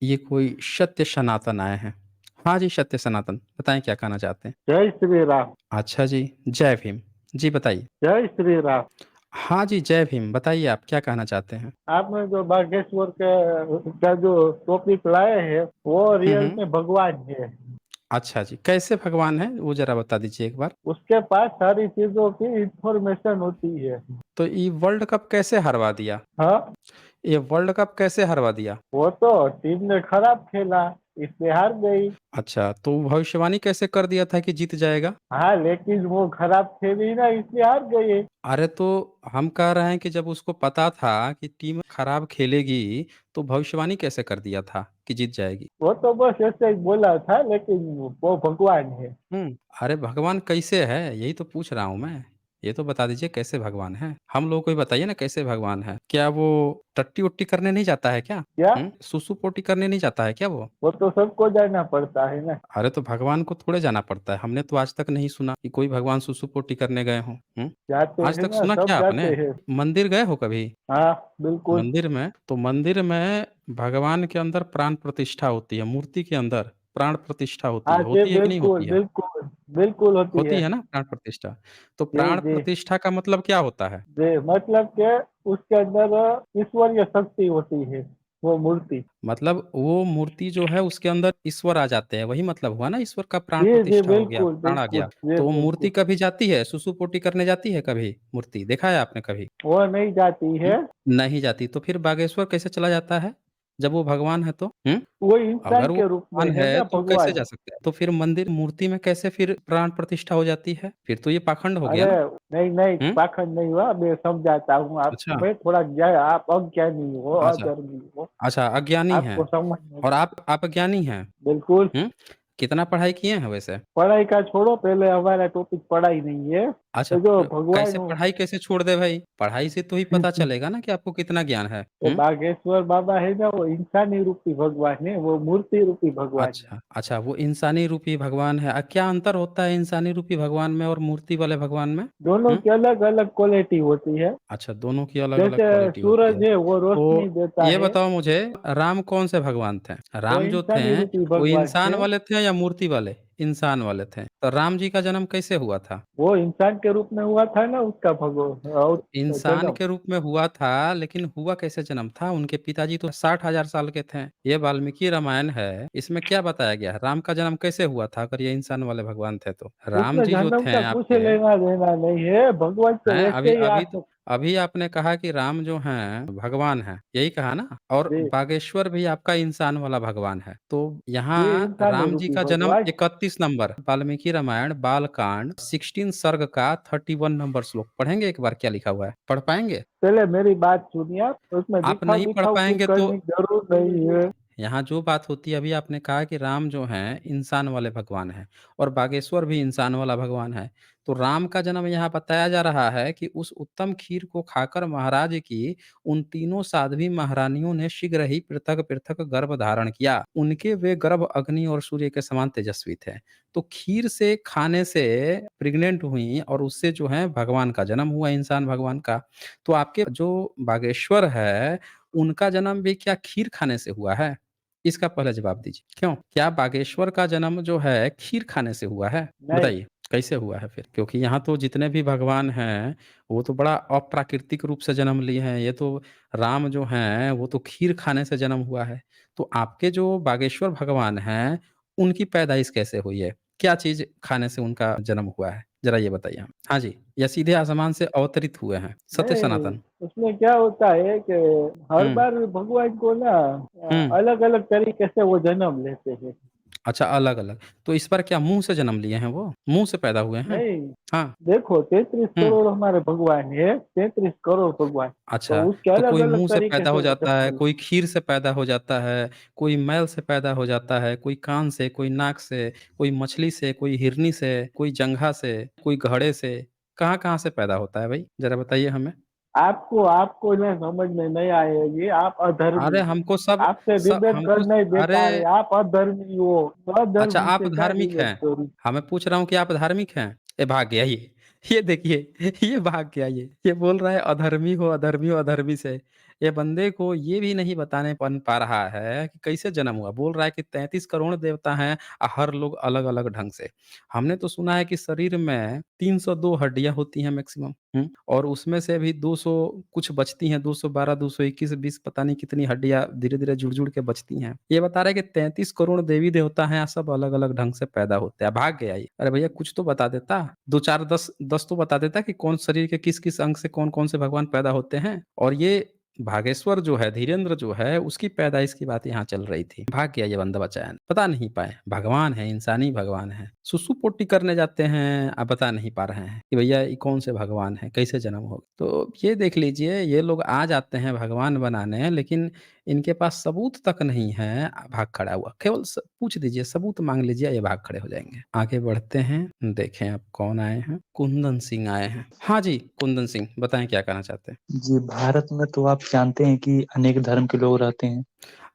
ये कोई सत्य सनातन आए हैं। हाँ जी, सत्य सनातन, बताएँ क्या कहना चाहते हैं? जय श्री राम। अच्छा जी, जय भीम। जी बताइए। जय श्री राम। हाँ जी, जय भीम, बताइए आप क्या कहना चाहते हैं? आपने जो बागेश्वर का जो टॉपिक लाए हैं वो हुँ, रियल हुँ। में भगवान है। अच्छा जी, कैसे भगवान हैं? वो ज़रा बता दीजिए एक बार। उसके पास सारी चीजों की इंफॉर्मेशन होती है। तो ये वर्ल्ड कप कैसे हरवा दिया? हाँ, ये वर्ल्ड कप कैसे हरवा दिया? वो तो टीम ने खराब खेला इसलिए हार गई। अच्छा, तो भविष्यवाणी कैसे कर दिया था कि जीत जाएगा? हाँ, लेकिन वो खराब खेली ना इसलिए हार गई। अरे तो हम कह रहे हैं कि जब उसको पता था कि टीम खराब खेलेगी, तो भविष्यवाणी कैसे कर दिया था कि जीत जाएगी? वो तो बस ऐसे ही बोला था लेकिन वो भगवान है। हुँ, अरे भगवान कैसे है? यही तो पूछ रहा हूँ मैं। ये तो बता दीजिए कैसे भगवान है? हम लोगों को भी बताइए ना कैसे भगवान है? क्या वो टट्टी-वट्टी करने नहीं जाता है क्या? क्या? सुसु-पोटी करने नहीं जाता है क्या वो? वो तो सबको जाना पड़ता है ना। अरे तो भगवान को थोड़े जाना पड़ता है। हमने तो आज तक नहीं सुना कि कोई भगवान सुसु-पोटी करने गए हों। जाते आज हैं तक ना, सुना सब क्या जाते आपने? हैं। मंदिर गए हो कभी? हाँ, बिल्कुल। मंदिर में भगवान के अंदर प्राण प्रतिष्ठा होती है, मूर्ति के अंदर प्राण प्रतिष्ठा हाँ जी, होती है कि नहीं बिल्कुल होती है? बिल्कुल बिल्कुल होती होती है। है ना प्राण प्रतिष्ठा? तो जी प्राण जी। प्रतिष्ठा का मतलब क्या होता है? जी, मतलब कि उसके अंदर ईश्वरीय शक्ति होती है, वो मूर्ति। मतलब वो मूर्ति जो है उसके अंदर ईश्वर आ जाते हैं, वही मतलब हुआ ना ईश्वर का प्राण जी जी, प्रतिष्ठा हो गया, बिल्कुल प्राण आ बिल्कुल, गया। जी तो वो मूर्ति बिल्कुल। कभी जाती है, सुसु-पोटी करने जाती है कभी मूर्ति? देखा है आपने कभी? वो नहीं जाती हुँ? है। नहीं जाती, तो फिर बागेश्वर कैसे चला जाता है? जब वो भगवान है तो? वो इंसान अगर वो के रूप में भगवान है है ना तो कैसे भगवान। जा सकता है? तो फिर मंदिर मूर्ति में कैसे फिर प्राण प्रतिष्ठा हो जाती है? फिर तो ये पाखंड हो गया अरे ना? नहीं नहीं, हुँ? पाखंड नहीं हुआ, मैं समझाता हूँ आपको। अच्छा, मैं थोड़ा ज्ञान, आप अज्ञानी हो, अच्छा, अधर्मी हो, अच्छा अज्ञानी हैं आपको समझ नहीं। और आप ज्ञानी हैं। बिल्कुल। हुँ? कितना पढ़ाई किए हैं वैसे? पढ़ाई का छोड़ो, पहले हमारा टॉपिक पढ़ाई नहीं है। अच्छा, तो जो कैसे भगवान पढ़ाई कैसे छोड़ दें भाई? पढ़ाई से तो ही पता चलेगा ना कि आपको कितना ज्ञान है। वो बागेश्वर बाबा है ना, वो इंसानी रूपी भगवान है, वो मूर्ति रूपी भगवान है। अच्छा, अच्छा वो इंसानी रूपी भगवान है। क्या अंतर होता है इंसानी रूपी भगवान में और मूर्ति वाले भगवान में? दोनों हुँ? की अलग अलग क्वालिटी होती है। अच्छा, दोनों की अलग-अलग जैसे क्वालिटी होती है। सूरज है वो रोशनी तो देता ये है। बताओ मुझे राम कौन-से भगवान थे? वो राम जो थे, इंसानी रूपी वो भगवान इंसान है। वाले थे या मूर्ति वाले? इंसान वाले थे। तो राम जी का जन्म कैसे हुआ था? वो इंसान के रूप में हुआ था ना उसका भगव और तो इंसान जन्म। के रूप में हुआ था, लेकिन हुआ कैसे जन्म था? उनके पिताजी तो 60,000 साल के थे। ये वाल्मीकि रामायण है, इसमें क्या बताया गया है? राम का जन्म कैसे हुआ था अगर ये इंसान वाले भगवान थे तो? राम उसमें जी जो जन्म थे का कुछ आपके लेना देना नहीं है, भगवान तो हैं वैसे ही आ सकते। अभी आपने कहा कि राम जो हैं भगवान हैं, यही कहा ना? और जी बागेश्वर भी आपका इंसान वाला भगवान है। तो जी, यहाँ इंसानी राम जी रूपी का जन्म भगवान। 31 नंबर वाल्मीकि रामायण बालकांड 16 सर्ग का 31 नंबर श्लोक पढ़ेंगे एक बार क्या लिखा हुआ है? पढ़ पाएँगे? पहले मेरी बात सुनिए आप, उसमें आप नहीं पढ़ दिखाऊ की पाएँगे तो करने की जरूर नहीं है। यहाँ जो बात होती है अभी आपने कहा कि राम जो हैं इंसान वाले भगवान हैं और बागेश्वर भी इंसान वाला भगवान है। तो राम का जन्म यहाँ बताया जा रहा है कि उस उत्तम खीर को खाकर महाराज की उन तीनों साध्वी महारानियों ने शीघ्र ही पृथक-पृथक गर्भ धारण किया। उनके वे गर्भ अग्नि और सूर्य के समान तेजस्वी थे। तो खीर से खाने से प्रेग्नेंट हुई और उससे जो है भगवान का जन्म हुआ इंसान भगवान का। तो आपके जो बागेश्वर है, उनका जन्म भी क्या खीर खाने से हुआ है? इसका पहले जवाब दीजिए। क्यों? क्या बागेश्वर का जन्म जो है खीर खाने से हुआ है? नहीं। बताइए, कैसे हुआ है फिर? क्योंकि यहाँ तो जितने भी भगवान हैं, वो तो बड़ा अप्राकृतिक रूप से जन्म लिए हैं। ये तो राम जो हैं, वो तो खीर खाने से जन्म हुआ है। तो आपके जो बागेश्वर भगवान हैं, उनकी पैदाइश कैसे हुई है? क्या चीज़ खाने से उनका जन्म हुआ है? ज़रा ये बताइए हमें। हाँ जी, या सीधे आसमान से अवतरित हुए हैं? सत्य नहीं, सनातन। उसमें क्या होता है कि हर हुँ, बार भगवान को ना हुँ। अलग अलग तरीके से वो जन्म लेते हैं। अच्छा, अलग-अलग। तो इस बार क्या मुँह से जन्म लिए हैं वो? मुँह से पैदा हुए हैं? नहीं, हाँ, देखो 33 हुँ। करोड़ हमारे भगवान है, 33 करोड़ भगवान। तो अच्छा, उसके तो अलग कोई अलग मुँह से तरीके पैदा से हो वो जाता है, जन्म लेते कोई खीर से पैदा हो जाता है, कोई मैल से पैदा हो जाता है, कोई कान से, कोई नाक से, कोई मछली से, कोई हिरनी से, कोई जंघा से, कोई घड़े से। कहाँ-कहाँ से पैदा होता है भई? ज़रा बताइए हमें। आपको आपको ना समझ में नहीं आएगी, आप अधर्मी अरे हो। हमको सब आपसे स डिबेट हमको करना ही अरे बेकार है, आप अधर्मी हो। तो अच्छा अधर्मी आप से क्या धार्मिक डिबेट हैं। करूँ। हाँ, मैं पूछ रहा हूँ कि आप धार्मिक हैं? ये भाग गया ये। ये देखिए, ये भाग गया ये। ये बोल रहा है अधर्मी हो, अधर्मी हो, अधर्मी से। ये बंदे को ये भी नहीं बताने बन पा रहा है कि कैसे जन्म हुआ। बोल रहा है कि 33 करोड़ देवता हैं हर लोग अलग-अलग ढंग से। हमने तो सुना है कि शरीर में 302 हड्डियाँ होती हैं मैक्सिमम, हुँ? और उसमें से भी 200 कुछ बचती हैं, 212, 221, 20 पता नहीं कितनी हड्डियाँ धीरे-धीरे जुड़-जुड़ के बचती हैं। ये बता रहा है कि 33 करोड़ देवी-देवता हैं, सब अलग-अलग ढंग से पैदा होते हैं। भाग गया ये। अरे भैया कुछ तो बता देता। 2, 4, 10 तो बता देता कि कौन शरीर के किस-किस अंग से कौन-कौन से भगवान पैदा होते हैं। और ये भागेश्वर जो है, धीरेंद्र जो है, उसकी पैदाइश की बात यहाँ चल रही थी। भाग गया ये बंदा बचाया, बता नहीं पाए। भगवान है, इंसानी भगवान है। सुसु-पोटी करने जाते हैं, बता नहीं पा रहे हैं कि भैया ये कौन से भगवान हैं, कैसे जन्म हो तो ये देख लीजिए, ये लोग आ जाते हैं भगवान बनाने, लेकिन इनके पास सबूत तक नहीं है, भाग खड़ा हुआ। केवल पूछ दीजिए, सबूत माँग लीजिए, ये भाग खड़े हो जाएँगे। आगे बढ़ते हैं, देखें अब कौन आए हैं? कुंदन सिंह आए हैं। हाँ जी, कुंदन सिंह, बताएँ क्या कहना चाहते हैं? जी, भारत में तो आप जानते हैं कि अनेक धर्म के लोग रहते हैं।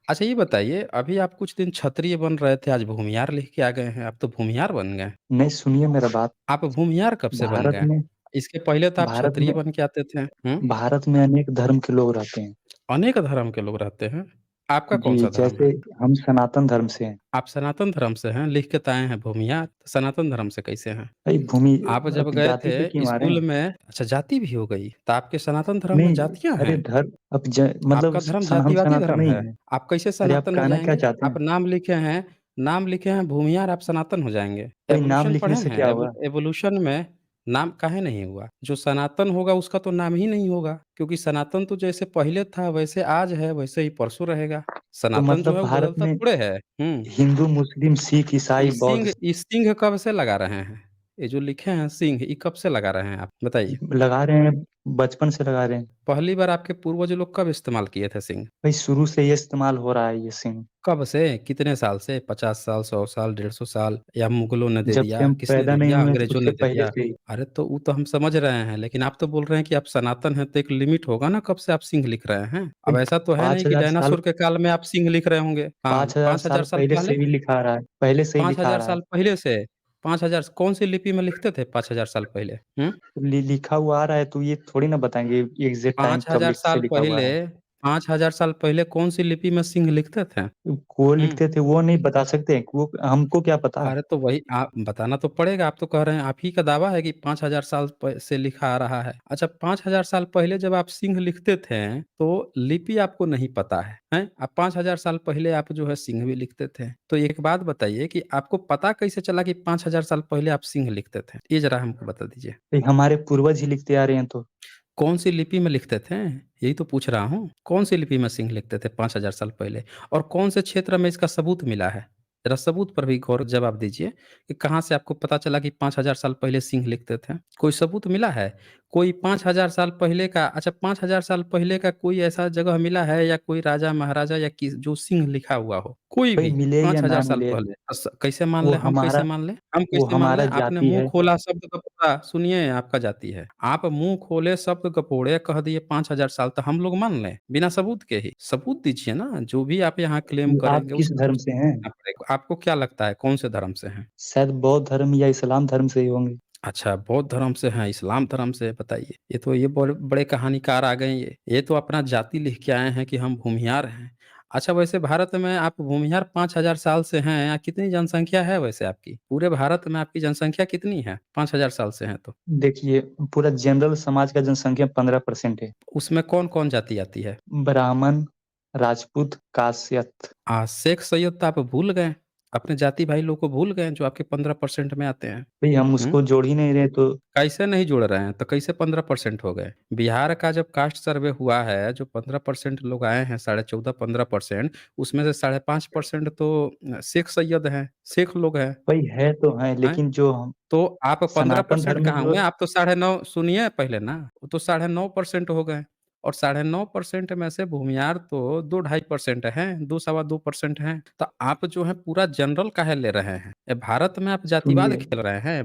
अच्छा ये बताइए, अभी आप कुछ दिन क्षत्रिय बन रहे थे, आज भूमिहार लिख के आ गए हैं, आप तो भूमिहार बन गए। नहीं, सुनिए मेरा बात। आप भूमिहार कब से बन भारत गए? में इसके पहले तो आप भारत क्षत्रिय में बन के आते थे। हुँ? भारत में अनेक धर्म के लोग रहते हैं। अनेक धर्म के लोग रहते हैं। आपका जी, कौन-सा धर्म जैसे है? हम सनातन धर्म से हैं। आप सनातन धर्म से हैं, लिख के तो आए हैं भूमिहार, तो सनातन धर्म से कैसे हैं? भाई भूमि आप जब अब गए जाति पे थे क्यों आ रहे स्कूल हैं? में अच्छा जाति भी हो गई, तो आपके सनातन धर्म में नहीं, जातियाँ अरे हैं? धर्म अब मतलब आपका धर्म हम जातिवादी सनातन धर्म नहीं है। हैं। आप कैसे अरे आप सनातन हो कहना क्या जाएँगे? चाहते आप हैं? नाम लिखे हैं भूमिहार, आप सनातन हो जाएँगे। भाई नाम एवोल्यूशन लिखने पढ़े से हैं? क्या होगा? एवोल्यूशन में नाम काहे नहीं हुआ? जो सनातन होगा उसका तो नाम ही नहीं होगा, क्योंकि सनातन तो जैसे पहले था, वैसे आज है, वैसे ही परसों रहेगा। तो सनातन जो मतलब है वो भारत बदलता में थोड़े है। हुँ। हिंदू, मुस्लिम, सिख, ईसाई, बौद्ध ये सिंह कब से लगा रहे हैं? ये जो लिखे हैं सिंह, ये कब से लगा रहे हैं आप? बताइए। लगा रहे हैं, बचपन से लगा रहे हैं। पहली बार आपके पूर्वज लोग कब इस्तेमाल किए थे सिंह? भाई शुरू से ये इस्तेमाल हो रहा है ये सिंह। कब से? कितने साल से? 50 साल, 100 साल, 150 साल या मुगलों ने दे जब से दिया? हम किसने पैदा दे नहीं दिया? हुए हैं, अंग्रेज़ों उससे ने दे पहले दिया? से ही। अरे तो वो तो हम समझ रहे हैं, लेकिन आप तो बोल रहे हैं कि आप सनातन हैं, तो एक लिमिट होगा ना कब से आप सिंह लिख रहे हैं? अब ऐसा तो है नहीं कि 5000 साल डायनासोर के काल में आप सिंह लिख रहे होंगे। हाँ, 5000 5000 साल साल पहले पहले? से भी लिखा आ रहा है, पहले से ही लिखा आ 5000 रहा है। साल पहले से? 5000 कौन-सी लिपि में लिखते थे 5000 साल पहले? हुँ? लिखा हुआ आ रहा है तो ये थोड़ी ना बताएँगे एग्ज़ैक्ट टाइम कब 5000 से साल लिखा हुआ आ पहले रहा है। 5000 साल पहले कौन-सी लिपि में सिंह लिखते थे? वो हुँ। लिखते थे वो नहीं बता सकते हैं, वो हमको क्या पता? अरे तो वही आप बताना तो पड़ेगा, आप तो कह रहे हैं आप ही का दावा है कि 5000 साल प से लिखा आ रहा है। अच्छा 5000 साल पहले जब आप सिंह लिखते थे, तो लिपि आपको नहीं पता है, हैं? अब 5000 साल पहले आप जो है सिंह भी लिखते थे। तो एक बात बताइए कि आपको पता कैसे चला कि 5000 साल पहले आप सिंह लिखते थे? ये ज़रा हमको बता दीजिए। ये हमारे पूर्वज ही लिखते आ रहे हैं तो। कौन-सी लिपि में लिखते थे? यही तो पूछ रहा हूँ। कौन-सी लिपि में सिंह लिखते थे 5000 साल पहले? और कौन से क्षेत्र में इसका सबूत मिला है? ज़रा सबूत पर भी गौर जवाब दीजिए कि कहाँ से आपको पता चला कि 5000 साल पहले सिंह लिखते थे? कोई सबूत मिला है? कोई 5000 साल पहले का अच्छा 5000 साल पहले का कोई ऐसा जगह मिला है या कोई राजा, महाराजा या किस जो सिंह लिखा हुआ हो? कोई भाई भी मिले या 5000 ना साल मिले, पहले। कैसे मान वो लें? हम कैसे हमारा मान लें? हम वो कैसे मान हमारा लें? आपने जाति मुँह है। खोला शब्द गपोड़ा सुनिए आपका जाति है। आप मुँह खोले शब्द गपोड़े कह दिए 5000 साल तो हम लोग मान लें, बिना सबूत के ही। सबूत दीजिए ना, जो भी आप यहाँ क्लेम आप करेंगे किस उसका धर्म सबूत से हैं? देना पड़ेगा। आपको क्या लगता है कौन से धर्म से हैं? शायद बौद्ध धर्म या इस्लाम धर्म से ही होंगे। अच्छा बौद्ध धर्म से हैं, इस्लाम धर्म से बताइए। ये बड़े बड़े कहानीकार आ गए ये। ये तो अपना जाति लिख के आए हैं कि हम भूमिहार हैं। अच्छा वैसे भारत में आप भूमिहार 5000 साल से हैं, कितनी जनसंख्या है वैसे आपकी? पूरे भारत में आपकी जनसंख्या कितनी है? 5000 साल से हैं तो? देखिए, पूरा जनरल समाज का जनसंख्या 15% है। उसमें कौन-कौन जाति आती है? ब्राह्मण, राजपूत, काश्यप। शेख सैयद तो आप भूल गए। अपने जाति भाई लोग को भूल गए जो आपके 15% में आते हैं। भई हम हुँ? उसको जोड़ ही नहीं रहे तो कैसे नहीं जुड़ रहे हैं? तो कैसे 15% हो गए? बिहार का जब कास्ट सर्वे हुआ है, जो 15% लोग आए हैं, साढ़े 14-15% उसमें से साढ़े 5% तो शेख सैयद हैं, शेख लोग हैं। भई है तो हैं, हैं? लेकिन जो हम तो आप सनातन 15% धर्म में कहाँ जो हुए? आप तो साढ़े 9 सुनिए पहले ना, वो तो साढ़े 9% हो गए और साढ़े 9% में से भूमियार तो 2 ढाई परसेंट हैं, 2 सवा 2% हैं। तो आप जो है पूरा जनरल काहे ले रहे हैं? भारत में आप जातिवाद सुनिए, खेल रहे हैं।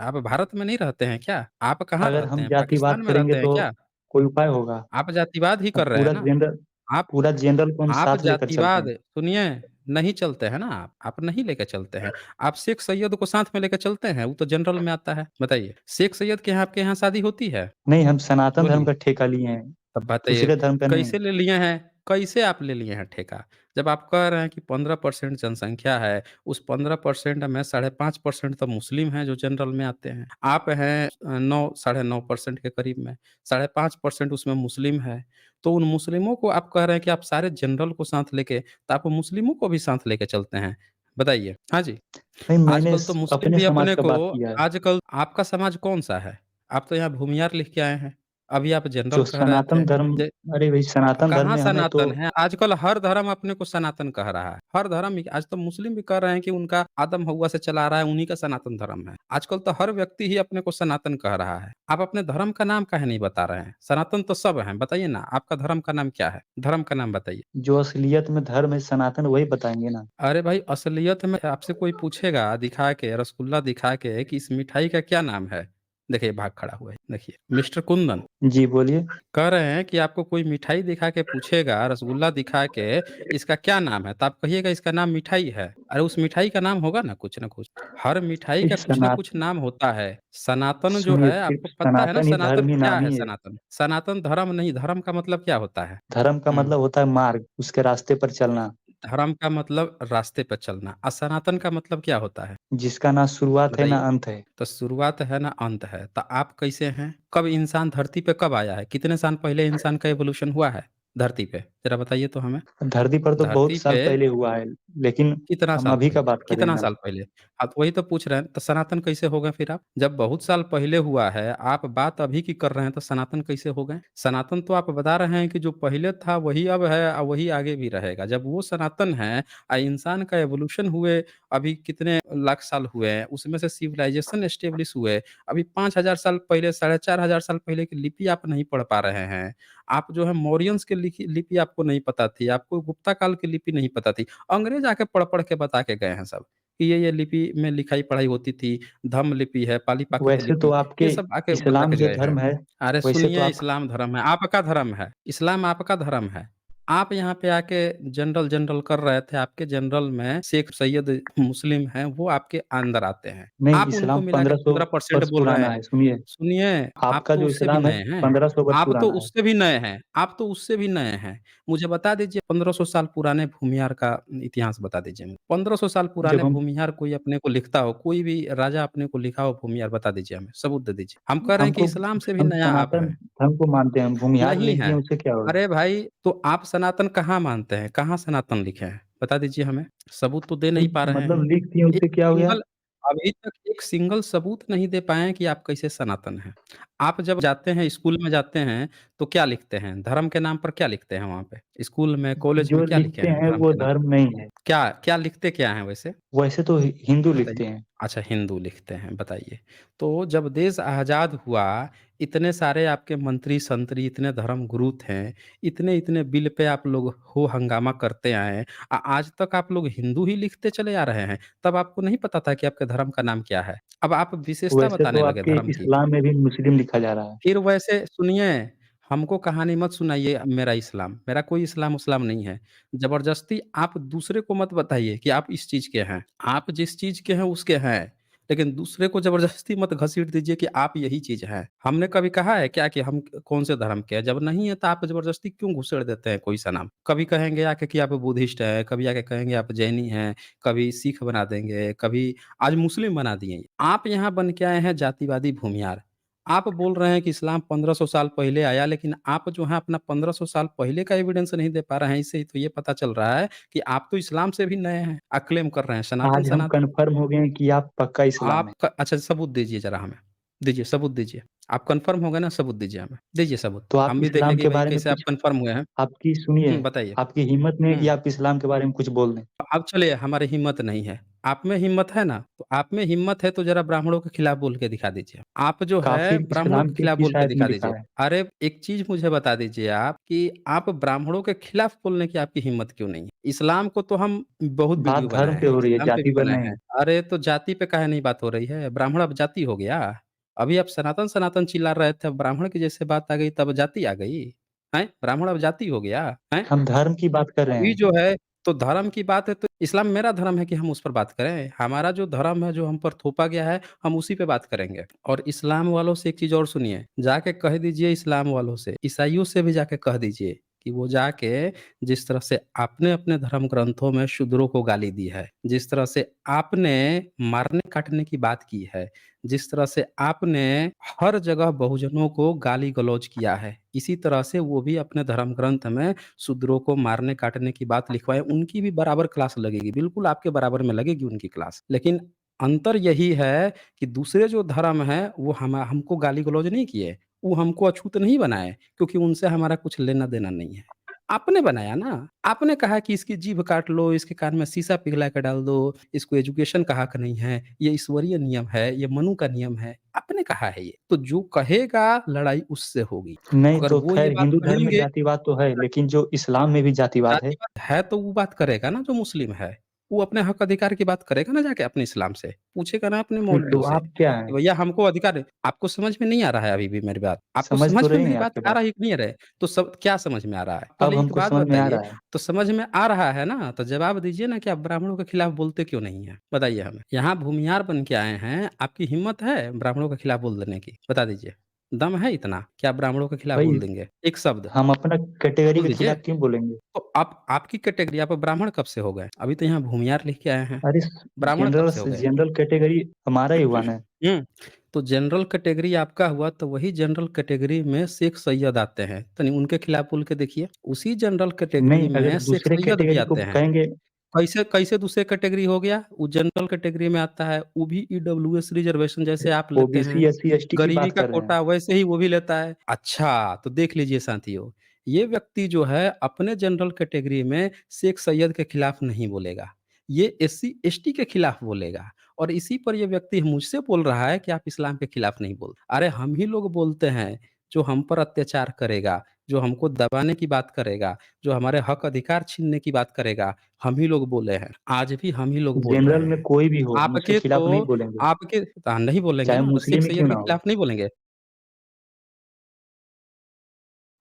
आप भारत में नहीं रहते हैं क्या? आप कहाँ अगर रहते हम हैं? जातिवाद पाकिस्तान में करेंगे रहते हैं तो क्या? कोई उपाय होगा। आप जातिवाद ही अब कर रहे हैं ना? आप पूरा जनरल को हम आप साथ लेकर चलते जातिवाद हैं। सुनिए, नहीं चलते हैं ना आप नहीं लेके चलते हैं। आप शेख सैयद को साथ में लेके चलते हैं, वो तो जनरल में आता है। बताइए, शेख सैयद के यहाँ आपके यहाँ शादी होती है? नहीं, हम सनातन धर्म बोलिए। का ठेका लिए हैं। तब दूसरे बताइए का धर्म का नहीं है। कैसे ले लिए हैं? कैसे आप ले लिए हैं ठेका? जब आप कह रहे हैं कि 15% जनसंख्या है, उस 15% में 5.5% तो मुस्लिम हैं जो जनरल में आते हैं। आप हैं 9 साढ़े 9% के करीब में, 5.5% उसमें मुस्लिम है। तो उन मुस्लिमों को आप कह रहे हैं कि आप सारे जनरल को साथ लेके तो आप मुस्लिमों को भी साथ लेके चलते हैं। बताइए? हाँ जी। नहीं, मैंने आजकल तो मुस्लिम अपने भी समाज अपने का को बात किया है। आजकल आपका समाज कौन-सा है? आप तो यहाँ भूमिहार लिख के आए हैं। अभी आप जो जनरल कह रहे थे। सनातन धर्म, जे अरे भाई सनातन धर्म कहाँ में हमें तो सनातन है? आजकल हर धर्म अपने को सनातन कह रहा है। हर धर्म ही आज तो मुस्लिम भी कह रहे हैं कि उनका आदम हव्वा से चला आ रहा है, उन्हीं का सनातन धर्म है। आजकल तो हर व्यक्ति ही अपने को सनातन कह रहा है। आप अपने धर्म का नाम काहे नहीं बता रहे हैं? सनातन तो सब हैं, बताइए ना आपका धर्म का नाम क्या है? धर्म का नाम बताइए। जो असलियत में धर्म है सनातन वही बताएँगे ना। अरे भाई असलियत में आपसे कोई पूछेगा दिखा के, रसगुल्ला दिखा के कि इस मिठाई का क्या नाम है? देखिए भाग खड़ा हुआ है, देखिए मिस्टर कुंदन जी, बोलिए। कह रहे हैं कि आपको कोई मिठाई दिखा के पूछेगा, रसगुल्ला दिखा के इसका क्या नाम है? तो आप कहिएगा इसका नाम मिठाई है। अरे उस मिठाई का नाम होगा ना कुछ न कुछ। हर मिठाई का सिर्फ कुछ न सनात कुछ नाम होता है। सनातन जो सुनिए, है सिर्फ आपको पता है ना सनातन ही सनातन धर्म ही क्या नाम है ही है। सनातन? सनातन धर्म नहीं, धर्म का मतलब क्या होता है? धर्म का हुँ। मतलब होता है मार्ग, उसके रास्ते पर चलना, धर्म का मतलब रास्ते पे चलना। सनातन का मतलब क्या होता है? जिसका ना शुरुआत है ना बताइए। अंत है। तो शुरुआत है ना अंत है। तो आप कैसे हैं? कब इंसान धरती पे कब आया है? कितने साल पहले इंसान का इवोल्यूशन हुआ है धरती पे? ज़रा बताइए तो हमें। धरती पर तो बहुत धरती साल पे पहले हुआ है, लेकिन कितना हम साल अभी का पहले? बात कर रहे हैं कितना ना। साल पहले? हाँ, तो वही तो पूछ रहे हैं, तो सनातन कैसे हो गए फिर आप? जब बहुत साल पहले हुआ है, आप बात अभी की कर रहे हैं, तो सनातन कैसे हो गए? सनातन तो आप बता रहे हैं कि जो पहले था वही अब है और वही आगे भी रहेगा। जब वो सनातन है इंसान का एवोल्यूशन हुए अभी कितने लाख साल हुए हैं, उसमें से सिविलाइजेशन एस्टेब्लिश हुए। अभी 5000 साल पहले, 4500 साल पहले की लिपि आप नहीं पढ़ पा रहे हैं। आप जो है मौर्यंस की लिपि आपको नहीं पता थी, आपको गुप्ता काल की लिपि नहीं पता थी। अंग्रेज आके पढ़-पढ़ के बता के गए हैं सब, कि ये लिपि में लिखाई-पढ़ाई होती थी, धम्म लिपि है, पाली-प्राकृत वैसे तो लिपि, आपके ये सब आके बता इस्लाम के जो गए हैं। धर्म है, अरे वैसे तो सुनिए आप इस्लाम धर्म है, आपका धर्म है, इस्लाम आपका धर्म है। आप यहाँ पे आके जनरल-जनरल कर रहे थे, आपके जनरल में शेख सैयद मुस्लिम हैं, वो आपके अंदर आते हैं। नहीं, आप उनको इस्लाम मिला के 1500 15% वर्ष बोल रहे पुराना हैं। है, सुनिए। सुनिए, आप आपका तो जो उससे भी इस्लाम है नए हैं। 1500 वर्ष आप तो पुराना है। उससे भी नए हैं, आप तो उससे भी नए हैं। मुझे बता दीजिए 1500 साल पुराने भूमिहार का इतिहास बता दीजिए मुझे। 1500 साल पुराने जब हम भूमिहार कोई अपने को लिखता हो, कोई भी राजा अपने को लिखा हो भूमिहार बता दीजिए हमें, सबूत दे दीजिए। हम कह रहे हैं कि हमको इस्लाम से भी हम नया आप सनातन हैं। धर्म को मानते हैं, हम भूमिहार नहीं लिख दिए हैं। उससे क्या होगा? अरे भाई, तो आप सनातन कहाँ मानते हैं? कहाँ सनातन लिखे हैं? बता दीजिए हमें। सबूत तो दे तो नहीं पा रहे मतलब हैं। लिख दिए एक उससे क्या हो गया? सिंगल अभी तक एक सिंगल सबूत नहीं दे पाए हैं कि आप कैसे सनातन हैं। आप जब जाते हैं स्कूल में जाते हैं, तो क्या लिखते हैं? धर्म के नाम पर क्या लिखते हैं वहाँ पे? स्कूल में, कॉलेज में जो क्या लिखे लिखते हैं हैं धर्म वो के नाम पर? धर्म नहीं है। क्या क्या लिखते क्या हैं वैसे? वैसे तो हिंदू बताइए। लिखते हैं। अच्छा हिंदू लिखते हैं, बताइए। तो जब देश आज़ाद हुआ, इतने सारे आपके मंत्री-संतरी, इतने धर्मगुरु थे, इतने-इतने बिल पे आप लोग हो हंगामा करते आए हैं। आज तक आप लोग हिंदू ही लिखते चले आ रहे हैं, तब आपको नहीं पता था कि आपके धर्म का नाम क्या है? अब आप विशेषता वैसे तो बताने लगे आपके धर्म की। इस्लाम में भी मुस्लिम लिखा जा रहा है। फिर वैसे सुनिए, हमको कहानी मत सुनाइए मेरा इस्लाम, मेरा कोई इस्लाम-उस्लाम नहीं है। ज़बरदस्ती आप दूसरे को मत बताइए कि आप इस चीज़ के हैं। आप जिस चीज़ के हैं उसके हैं, लेकिन दूसरे को ज़बरदस्ती मत घसीट दीजिए कि आप यही चीज़ हैं। हमने कभी कहा है क्या कि हम कौन से धर्म के हैं? जब नहीं है तो आप ज़बरदस्ती क्यों घुसेड़ देते हैं कोई सा नाम? कभी कहेंगे आके कि आप बुद्धिस्ट हैं, कभी आके कहेंगे आप जैनी हैं, कभी सिख बना देंगे, कभी आज मुस्लिम बना दिए। आप यहाँ बन के आए हैं जातिवादी भूमिहार। आप बोल रहे हैं कि इस्लाम 1500 साल पहले आया, लेकिन आप जो है अपना 1500 साल पहले का एविडेंस नहीं दे पा रहे हैं। इससे ही तो ये पता चल रहा है कि आप तो इस्लाम से भी नए हैं। क्लेम कर रहे हैं सनातन, आज हम सनातन। कन्फर्म हो गए हैं कि आप पक्का इस्लाम आप में। क अच्छा सबूत दीजिए ज़रा हमें। दीजिए, सबूत दीजिए। आप कन्फर्म हो गए ना, सबूत दीजिए हमें। दीजिए सबूत। तो आप हम भी देखें इस्लाम कि के भाई बारे में कैसे आप कुछ कन्फर्म हुए हैं। आपकी सुनिए, बताइए। आपकी हिम्मत नहीं है कि हुँ। आप इस्लाम के बारे में कुछ बोल दें। अब चलिए हमारी हिम्मत नहीं है। आप में हिम्मत है ना, तो आप में हिम्मत है तो ज़रा ब्राह्मणों के खिलाफ बोल के दिखा दीजिए। आप जो है काफ़िर ब्राह्मणों इस्लाम के के खिलाफ किस बोल के आयत में दिखा लिखा दीजिए। है? अरे एक चीज़ मुझे बता दीजिए आप कि आप ब्राह्मणों के खिलाफ बोलने की आपकी हिम्मत क्यों नहीं है? इस्लाम को तो हम बहुत बात वीडियो धर्म बनाए पे हैं, हो रही है, इस्लाम पे भी जाति पर बनाए हैं। नहीं। अरे तो जाति पे काहे नहीं बात हो रही है? ब्राह्मण अब जाति हो गया? अभी आप सनातन, सनातन चिल्ला रहे थे, अब ब्राह्मण की जैसे बात आ गई तब जाति आ गई? हैं? ब्राह्मण अब जाति हो गया? हैं? हम धर्म की बात कर रहे अभी हैं। जो है तो धर्म की बात है तो इस्लाम मेरा धर्म है कि हम उस पर बात करें। हमारा जो धर्म है, जो हम पर थोपा गया है, हम उसी पे बात करेंगे। और इस्लाम वालों से एक चीज़ और सुनिए, जाके कह दीजिए इस्लाम वालों से, ईसाइयों से भी जाके कह दीजिए कि वो जाके जिस तरह से आपने अपने धर्म ग्रंथों में शूद्रों को गाली दी है, जिस तरह से आपने मारने-काटने की बात की है, जिस तरह से आपने हर जगह बहुजनों को गाली-गलौज किया है, इसी तरह से वो भी अपने धर्म ग्रंथ में शूद्रों को मारने-काटने की बात लिखवाएँ, उनकी भी बराबर क्लास लगेगी, बिल्कुल आपके बराबर में लगेगी उनकी क्लास। लेकिन अंतर यही है कि दूसरे जो धर्म हैं, वो हमको गाली-गलौज नहीं किए, वो हमको अछूत नहीं बनाए, क्योंकि उनसे हमारा कुछ लेना-देना नहीं है। आपने बनाया ना, आपने कहा कि इसकी जीभ काट लो, इसके कान में शीशा पिघला के डाल दो, इसको एजुकेशन का हक नहीं है, ये ईश्वरीय नियम है, ये मनु का नियम है, आपने कहा है ये। तो जो कहेगा लड़ाई उससे होगी। नहीं अगर तो वो ये ख़ैर बात हिंदू धर्म में कहेंगे जातिवाद तो है, लेकिन जो इस्लाम में भी जातिवाद है। जातिवाद है तो वो बात करेगा ना जो मुस्लिम है। वो अपने हक अधिकार की बात करेगा ना जाके अपने इस्लाम से। पूछेगा ना अपने तो मौलवियों से आप क्या कि हैं? भैया हमको अधिकार है। आपको समझ में नहीं आ रहा है अभी भी मेरी बात? आपको समझ समझ तो में रहे मेरी हैं बात आपकी आ बात। रही है कि नहीं आ रहा है? तो सब क्या समझ में आ रहा है? अब पहले एक हमको बात समझ में आ बताइए, रहा है। तो समझ में आ रहा है ना, तो जवाब दीजिए ना कि आप ब्राह्मणों के खिलाफ बोलते क्यों नहीं हैं? बताइए हमें। यहाँ भूमिहार बन के आए हैं, आपकी हिम्मत है ब्राह्मणों के खिलाफ बोल देने की? बता दीजिए। दम है इतना कि आप ब्राह्मणों के खिलाफ भाई बोल देंगे? एक शब्द हम अपना कैटेगरी बोल के दीजिए। खिलाफ क्यों बोलेंगे? तो आप आपकी कैटेगरी आप ब्राह्मण कब से हो गए? अभी तो यहाँ भूमिहार लिख के आए हैं। अरे ब्राह्मण कब जनरल से हो गए? जनरल कैटेगरी हमारा ही हुआ ना। हुँ, तो जनरल कैटेगरी आपका हुआ तो वही जनरल कैटेगरी में शेख सैयद आते हैं। तनी उनके खिलाफ बोल के देखिए। उसी जनरल कैटेगरी नहीं, अगर में शेख दूसरे सैयद भी कैटेगरी को आते हैं। कहेंगे। कैसे कैसे दूसरे कैटेगरी हो गया? वो जनरल कैटेगरी में आता है, वो भी ईडब्ल्यूएस रिजर्वेशन जैसे आप लेते ओबीसी, हैं, एससी, एसटी की गरीबी बात का कर रहे हैं। कोटा वैसे ही वो भी लेता है। अच्छा, तो देख लीजिए साथियों, ये व्यक्ति जो है अपने जनरल कैटेगरी में शेख सैयद के खिलाफ नहीं बोलेगा, ये एससी, एसटी के खिलाफ बोलेगा और इसी पर ये व्यक्ति मुझसे बोल रहा है कि आप इस्लाम के खिलाफ नहीं बोल अरे हम ही लोग बोलते हैं, जो हम पर अत्याचार करेगा, जो हमको दबाने की बात करेगा, जो हमारे हक अधिकार छीनने की बात करेगा, हम ही लोग बोले हैं। आज भी हम ही लोग बोल रहे जनरल में हैं। कोई भी हो, हम उसके आपके खिलाफ नहीं तो बोलेंगे, आपके नहीं बोलेंगे चाहे ना, शेख मुस्लिम ही सैयद क्यों के ना हो। खिलाफ नहीं बोलेंगे।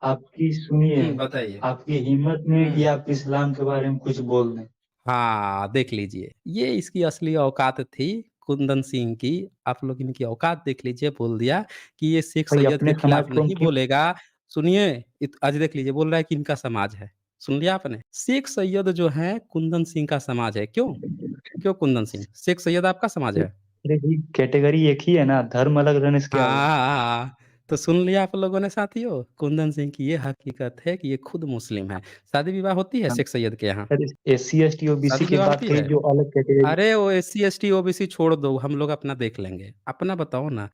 आपकी सुनिए, बताइए। आपकी हिम्मत नहीं है कि हुँ। आप इस्लाम के बारे में कुछ बोल दें। हाँ, देख लीजिए, ये इसकी असली औकात थी कुंदन सिंह की। आप लोग इनकी औकात देख लीजिए, बोल दिया कि ये शेख भाई सैयद अपने के समाज खिलाफ को हम नहीं क्यों। बोलेगा। सुनिए, आज देख लीजिए, बोल रहा है कि इनका समाज है। सुन लिया आपने? शेख सैयद जो है कुंदन सिंह का समाज है। क्यों? क्यों कुंदन सिंह? शेख सैयद आपका समाज है। अरे भाई कैटेगरी एक ही है ना, धर्म अलग रहने से क्या हुआ? हाँ, हाँ, हाँ। तो सुन लिया आप लोगों ने साथियों, कुंदन सिंह की ये हकीकत है कि ये खुद मुस्लिम है। शादी-विवाह होती है हाँ, शेख सैयद के यहाँ? अरे एससी, एसटी, ओबीसी की शादी-विवाह बात होती करी है? जो अलग कैटेगरी। अरे वो एससी, एसटी, ओबीसी छोड़ दो, हम लोग अपना देख लेंगे। अपना बताओ ना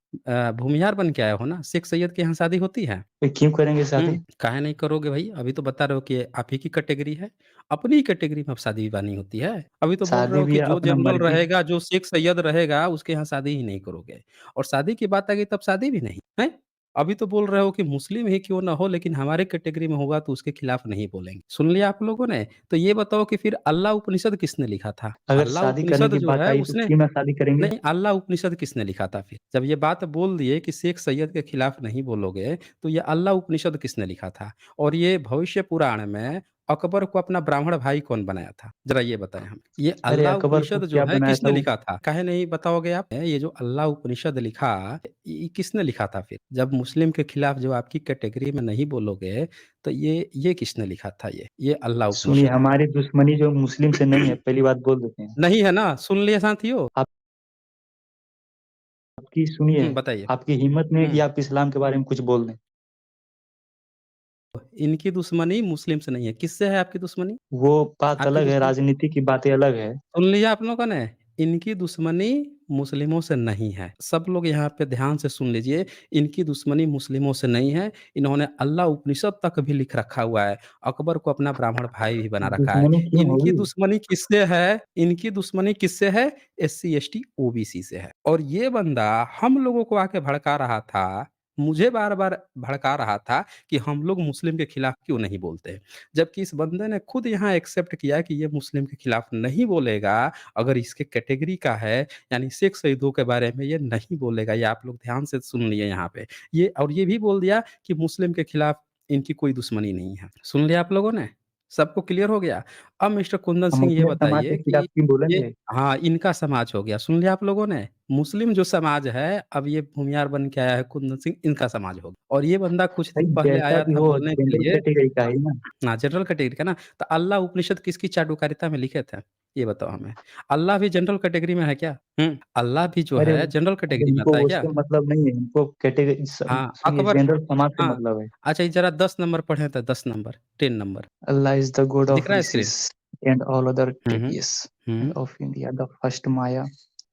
भूमिहार बन के आए हो ना, शेख सैयद के यहाँ शादी होती है? क्यों करेंगे शादी? काहे नहीं करोगे भई? अभी तो बता रहे हो कि आप ही की कैटेगरी है। अपनी ही कैटेगरी में अब शादी-विवाह नहीं होती है। अभी तो बोल रहे शादी हो भी कि जो अपना जनरल मर्जी। रहेगा, जो शेख सैयद रहेगा, उसके यहाँ शादी ही नहीं करोगे और शादी की बात आ गई तब शादी भी नहीं, हैं? अभी तो बोल रहे हो कि मुस्लिम ही क्यों ना हो लेकिन हमारे कैटेगरी में होगा तो उसके खिलाफ नहीं बोलेंगे। सुन लिया आप लोगों ने? तो ये बताओ कि फिर अल्लाह उपनिषद किसने लिखा था? अगर अल्लाह शादी करने उपनिषद की जो बात है आई तो उसने क्यों ना शादी करेंगे? नहीं, अल्लाह उपनिषद किसने लिखा था फिर? जब ये बात बोल दिए कि शेख सैयद के खिलाफ नहीं बोलोगे, तो ये अल्लाह उपनिषद किसने लिखा था? और ये भविष्य पुराण में अकबर को अपना ब्राह्मण भाई कौन बनाया था? ज़रा ये बताएँ हमें। ये अरे अल्लाह अकबर को उपनिषद जो क्या है बनाया था किसने वो? लिखा था? काहे नहीं बताओगे आप? ये जो अल्लाह उपनिषद लिखा, ये किसने लिखा था फिर? जब मुस्लिम के खिलाफ जो आपकी कैटेगरी में नहीं बोलोगे, तो ये किसने लिखा था ये? ये अल्लाह सुनिए, उपनिषद। हमारी दुश्मनी जो मुस्लिम से नहीं है, पहली बात बोल देते हैं। नहीं है ना? सुन लिए साथियों? आपकी सुनिए, बताइए। आपकी हिम्मत नहीं है कि हुँ। आप इस्लाम के बारे में कुछ बोल दें। इनकी दुश्मनी मुस्लिम से नहीं है, किससे है आपकी दुश्मनी? वो बात आपकी अलग है, दुश्मनी राजनीति की बातें अलग है। सुन लिया आप लोगों ने? इनकी दुश्मनी मुस्लिमों से नहीं है। सब लोग यहाँ पे ध्यान से सुन लीजिए, इनकी दुश्मनी मुस्लिमों से नहीं है। इन्होंने अल्लाह उपनिषद तक भी लिख रखा हुआ है। अकबर को अपना ब्राह्मण भाई भी बना रखा है। दुश्मनी क्यों इनकी होगी? दुश्मनी किससे है? इनकी दुश्मनी किससे है? एससी, एसटी, ओबीसी से है। और ये बंदा हम लोगों को आके भड़का रहा था, मुझे बार-बार भड़का रहा था कि हम लोग मुस्लिम के खिलाफ क्यों नहीं बोलते? जबकि इस बंदे ने खुद यहाँ एक्सेप्ट किया कि ये मुस्लिम के खिलाफ नहीं बोलेगा, अगर इसके कैटेगरी का है, यानी शेख सईदों के बारे में ये नहीं बोलेगा, ये आप लोग ध्यान से सुन लिए यहाँ पे। ये और ये भी बोल दिया कि मुस्लिम के खिलाफ इनकी कोई दुश्मनी नहीं है। सुन लिया आप लोगों ने? सबको क्लियर हो गया? अब मिस्टर कुंदन हम सिंह ये अपने समाज के बताइए खिलाफ कि क्यों ये बोलेंगे? हाँ, इनका समाज हो गया, सुन लिया आप लोगों ने? मुस्लिम जो समाज है, अब ये भूमियार बन के आया है कुंदन सिंह, इनका समाज हो गया। और ये बंदा कुछ भाई दिन पहले जैसा आया भी था हो बोलने के जनरल लिए। कैटेगरी का है ना। हाँ, जनरल कैटेगरी का ना, तो अल्लाह उपनिषद किसकी चाटुकारिता में लिखे थे? ये बताओ हमें। अल्लाह भी जनरल कैटेगरी में है क्या? अल्लाह भी जो अरे है जनरल अरे कैटेगरी में उनको आता है क्या? उससे मतलब नहीं है, उनको कैटेगरी हाँ, सुनिए अकबर जनरल समाज से हाँ, मतलब है। अच्छा ये ज़रा 10 नंबर पढ़ें तो 10 number, 10 number, Allah is the god दिख of रहा है screen? riches and all other hmm, hmm. deities and hmm, of India the first Maya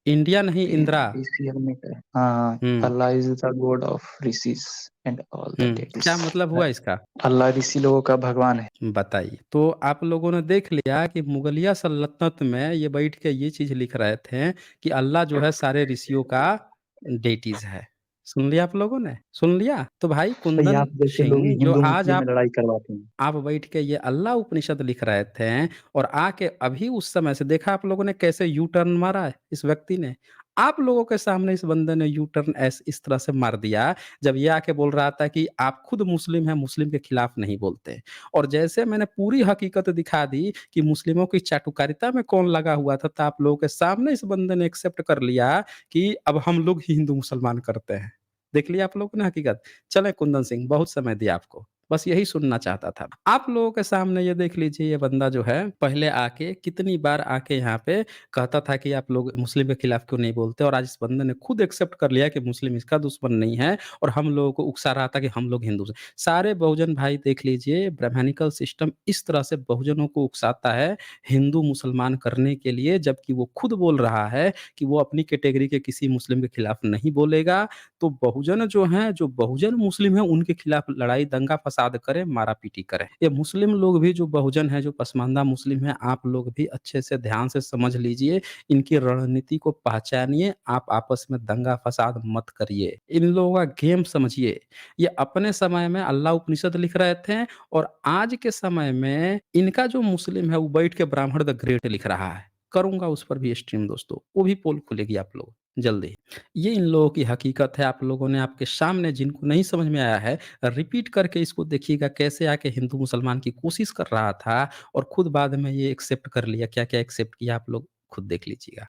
India नहीं इंदिरा। beneficial maker। हाँ, हुँ, Allah is the god of riches and all the deities। क्या मतलब हुआ इसका? अल्लाह ऋषि लोगों का भगवान है। बताइए। तो आप लोगों ने देख लिया कि मुगलिया सल्तनत में ये बैठ के ये चीज़ लिख रहे थे कि अल्लाह जो है सारे ऋषियों का डेटीज़ है। सुन लिया आप लोगों ने? सुन लिया? तो भाई भाई कुंदन आप जैसे लोग ही सिंह जो हिंदू आज मुस्लिम में लड़ाई करवाते हैं। आप बैठ के ये अल्लाह उपनिषद लिख रहे थे और आके अभी उस समय से देखा आप लोगों ने कैसे यू टर्न मारा है इस व्यक्ति ने। आप लोगों के सामने इस बंदे ने यू टर्न इस तरह से मार दिया, जब ये आके बोल रहा था कि आप खुद मुस्लिम हैं, मुस्लिम के खिलाफ नहीं बोलते। और जैसे मैंने पूरी हकीकत दिखा दी कि मुस्लिमों की चाटुकारिता में कौन लगा हुआ था, तो आप लोगों के सामने इस बंदे ने एक्सेप्ट कर लिया कि अब हम लोग ही हिंदू मुसलमान करते हैं। देख लिया आप लोगों ने हकीकत। चलें कुंदन सिंह, बहुत समय दिया आपको। बस यही सुनना चाहता था। आप लोगों के सामने ये देख लीजिए, ये बंदा जो है पहले आके कितनी बार आके यहाँ पे कहता था कि आप लोग मुस्लिम के खिलाफ क्यों नहीं बोलते, और आज इस बंदे ने खुद एक्सेप्ट कर लिया कि मुस्लिम इसका दुश्मन नहीं है और हम लोगों को उकसा रहा था कि हम लोग हिंदू हैं। सारे बहुजन भाई देख लीजिए, ब्राह्मणिकल सिस्टम इस तरह से बहुजनों को उकसाता है हिंदू मुसलमान करने के लिए, जबकि वो खुद बोल रहा है कि वो अपनी कैटेगरी के किसी मुस्लिम के खिलाफ नहीं बोलेगा। तो बहुजन जो हैं, जो बहुजन मुस्लिम हैं, उनके खिलाफ लड़ाई, दंगा फ़साद करें, मारा-पीटी करें। ये मुस्लिम लोग भी जो बहुजन हैं, जो पसमानदा मुस्लिम हैं, आप लोग भी अच्छे से ध्यान से समझ लीजिए, इनकी रणनीति को पहचानिए, आप आपस में दंगा-फ़साद मत करिए। इन लोगों का गेम समझिए। ये अपने समय में अल्लाह उपनिषद लिख रहे थे और आज के समय में इनका जो मुस्लिम है, वो बैठ के ब्राह्मण द ग्रेट लिख रहा है। करूँगा उस पर भी स्ट्रीम दोस्तों, वो भी पोल खुलेगी आप लोग जल्दी। ये इन लोगों की हकीकत है, आप लोगों ने आपके सामने जिनको नहीं समझ में आया है, रिपीट करके इसको देखिएगा कैसे आके हिंदू मुसलमान की कोशिश कर रहा था और खुद बाद में ये एक्सेप्ट कर लिया, क्या-क्या एक्सेप्ट किया आप लोग खुद देख लीजिएगा।